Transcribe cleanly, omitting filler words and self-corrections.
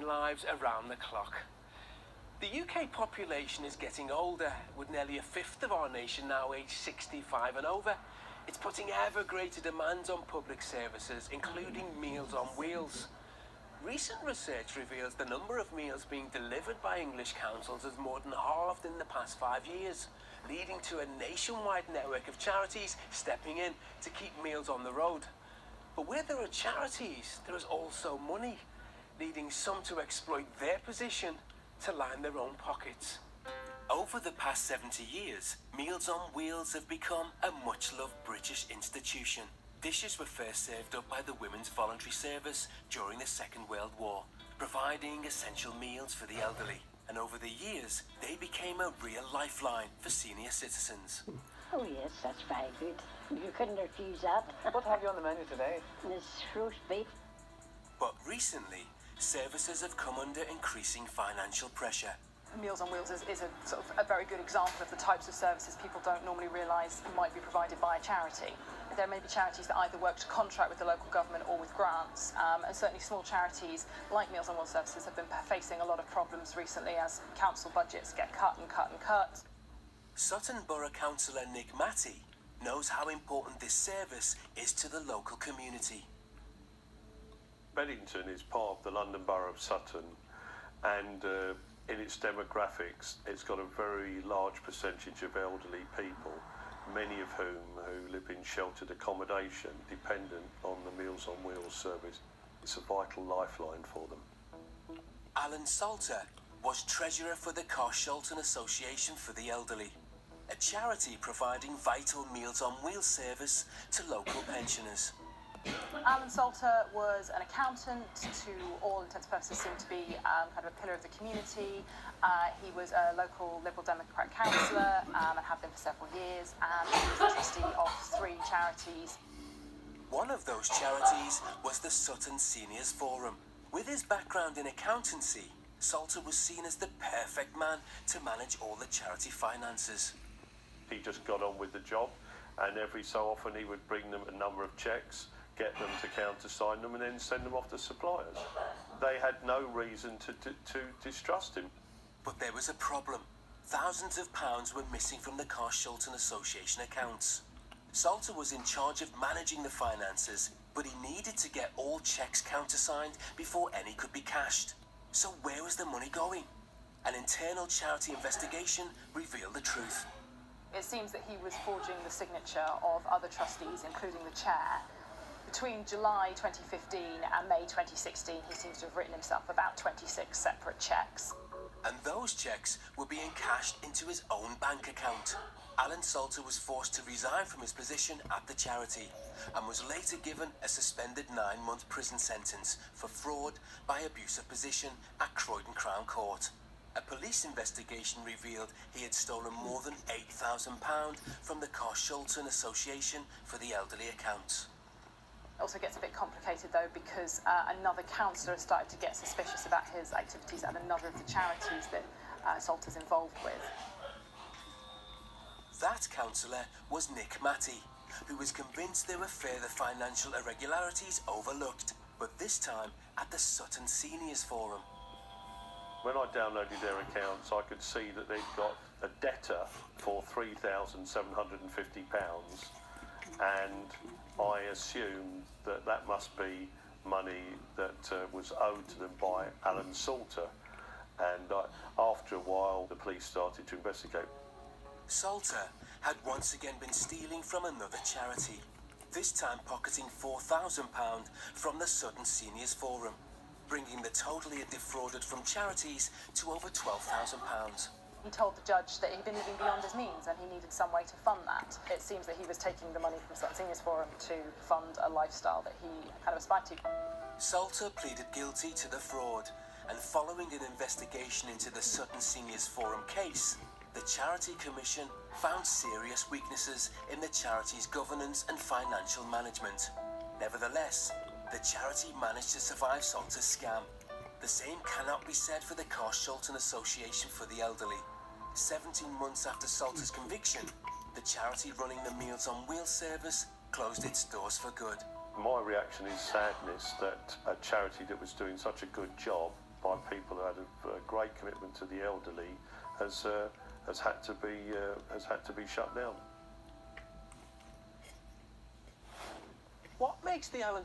lives around the clock. The UK population is getting older, with nearly a fifth of our nation now aged 65 and over. It's putting ever greater demands on public services, including Meals on Wheels. Recent research reveals the number of meals being delivered by English councils has more than halved in the past 5 years, leading to a nationwide network of charities stepping in to keep meals on the road. But where there are charities, there is also money, leading some to exploit their position to line their own pockets. Over the past 70 years, Meals on Wheels have become a much-loved British institution. Dishes were first served up by the Women's Voluntary Service during the Second World War, providing essential meals for the elderly. And over the years, they became a real lifeline for senior citizens. Oh yes, that's very good. You couldn't refuse that. What have you on the menu today? This roast beef. But recently, services have come under increasing financial pressure. Meals on Wheels is a sort of a very good example of the types of services people don't normally realise might be provided by a charity. There may be charities that either work to contract with the local government or with grants, and certainly small charities like Meals on Wheels services have been facing a lot of problems recently as council budgets get cut and cut and cut. Sutton Borough Councillor Nick Matty knows how important this service is to the local community. Beddington is part of the London Borough of Sutton, and in its demographics, it's got a very large percentage of elderly people, many of whom who live in sheltered accommodation, dependent on the Meals on Wheels service. It's a vital lifeline for them. Alan Salter was treasurer for the Carshalton Association for the Elderly, a charity providing vital Meals on Wheels service to local pensioners. Alan Salter was an accountant, to all intents and purposes seemed to be kind of a pillar of the community. He was a local Liberal Democrat councillor and had been for several years, and he was the trustee of 3 charities. One of those charities was the Sutton Seniors Forum. With his background in accountancy, Salter was seen as the perfect man to manage all the charity finances. He just got on with the job, and every so often he would bring them a number of cheques, get them to countersign them, and then send them off to suppliers. They had no reason to distrust him. But there was a problem. Thousands of pounds were missing from the Carshalton Association accounts. Salter was in charge of managing the finances, but he needed to get all cheques countersigned before any could be cashed. So where was the money going? An internal charity investigation revealed the truth. It seems that he was forging the signature of other trustees, including the chair. Between July 2015 and May 2016, he seems to have written himself about 26 separate cheques. And those cheques were being cashed into his own bank account. Alan Salter was forced to resign from his position at the charity and was later given a suspended 9-month prison sentence for fraud by abuse of position at Croydon Crown Court. A police investigation revealed he had stolen more than £8,000 from the Carshalton Association for the Elderly accounts. It also gets a bit complicated though, because another councillor has started to get suspicious about his activities at another of the charities that Salter's involved with. That councillor was Nick Matty, who was convinced there were further financial irregularities overlooked, but this time at the Sutton Seniors Forum. When I downloaded their accounts, I could see that they'd got a debtor for £3,750, and I assumed that that must be money that was owed to them by Alan Salter. And after a while, the police started to investigate. Salter had once again been stealing from another charity, this time pocketing £4,000 from the Sutton Seniors Forum, bringing the total he had defrauded from charities to over £12,000. He told the judge that he'd been living beyond his means and he needed some way to fund that. It seems that he was taking the money from Sutton Seniors Forum to fund a lifestyle that he kind of aspired to. Salter pleaded guilty to the fraud, and following an investigation into the Sutton Seniors Forum case, the Charity Commission found serious weaknesses in the charity's governance and financial management. Nevertheless, the charity managed to survive Salter's scam. The same cannot be said for the Carshalton Association for the Elderly. 17 months after Salter's conviction, the charity running the Meals on Wheels service closed its doors for good. My reaction is sadness that a charity that was doing such a good job by of great commitment to the elderly, has had to be shut down. What makes the Allen